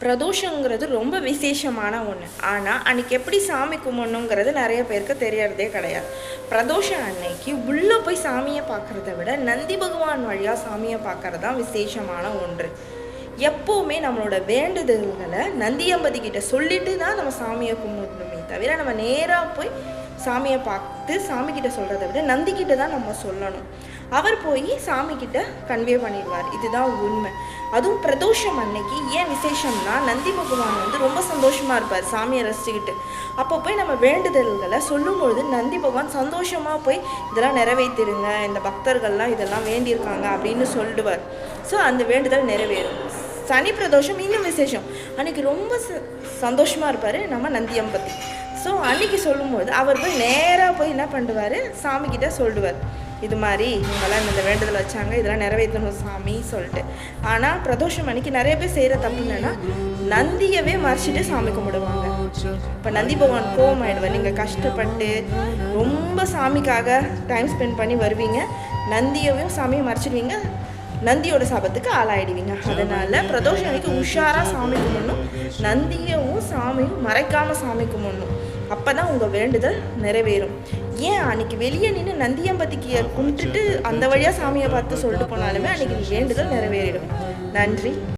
பிரதோஷங்கிறது ரொம்ப விசேஷமான ஒன்று. ஆனால் அன்றைக்கி எப்படி சாமி கும்பிடணுங்கிறது நிறைய பேருக்கு தெரியறதே கிடையாது. பிரதோஷம் அன்னைக்கு உள்ளே போய் சாமியை பார்க்குறத விட நந்தி பகவான் வழியாக சாமியை பார்க்குறது தான் விசேஷமான ஒன்று. எப்போவுமே நம்மளோட வேண்டுதல்களை நந்தியம்பதி கிட்ட சொல்லிட்டு தான் நம்ம சாமியை கும்பிடணுமே தவிர நம்ம நேராக போய் சாமியை பார்த்து சாமிக்கிட்ட சொல்கிறத விட நந்திக்கிட்ட தான் நம்ம சொல்லணும். அவர் போய் சாமிக்கிட்ட கன்வே பண்ணிடுவார். இதுதான் உண்மை. அதுவும் பிரதோஷம் அன்னைக்கு ஏன் விசேஷம்னா, நந்தி பகவான் ரொம்ப சந்தோஷமாக இருப்பார் சாமியை ரசிச்சுக்கிட்டு. அப்போ போய் நம்ம வேண்டுதல்களை சொல்லும்பொழுது நந்தி பகவான் சந்தோஷமாக போய் இதெல்லாம் நிறைவேற்றிடுங்க, இந்த பக்தர்கள்லாம் இதெல்லாம் வேண்டியிருக்காங்க அப்படின்னு சொல்லிடுவார். ஸோ அந்த வேண்டுதல் நிறைவேறும். சனி பிரதோஷம் இன்னும் விசேஷம். அன்றைக்கி ரொம்ப சந்தோஷமாக இருப்பார் நம்ம நந்தியம்பதி. ஸோ அன்றைக்கி சொல்லும்போது அவர் போய் நேராக போய் என்ன பண்ணுவார், சாமிக்கிட்ட சொல்லுவார், இது மாதிரி இவங்கெல்லாம் இந்த வேண்டுதல் வச்சாங்க, இதெல்லாம் நிறைவேற்றணும் சாமி சொல்லிட்டு. ஆனால் பிரதோஷம் அன்றைக்கி நிறைய பேர் செய்கிற தப்பு என்னென்னா, நந்தியவே மறைச்சிட்டு சாமி கும்பிடுவாங்க. இப்போ நந்தி பகவான் கோவம் ஆகிடுவார். நீங்கள் கஷ்டப்பட்டு ரொம்ப சாமிக்காக டைம் ஸ்பெண்ட் பண்ணி வருவீங்க, நந்தியவையும் சாமியை மறைச்சிடுவீங்க, நந்தியோட சாபத்துக்கு ஆளாயிடுவீங்க. அதனால் பிரதோஷம் அன்றைக்கி உஷாராக சாமி கும்பிடணும், நந்தியவும் சாமியும் மறைக்காமல் சாமி கும்பிடணும். அப்போ தான் உங்கள் வேண்டுதல் நிறைவேறும். ஏன் அன்றைக்கி வெளியே நின்று நந்தியம்பதிக்கு கும்பிட்டுட்டு அந்த வழியாக சாமியை பார்த்து சொல்லிட்டு போனாலுமே அன்றைக்கி வேண்டுதல் நிறைவேறிடும். நன்றி.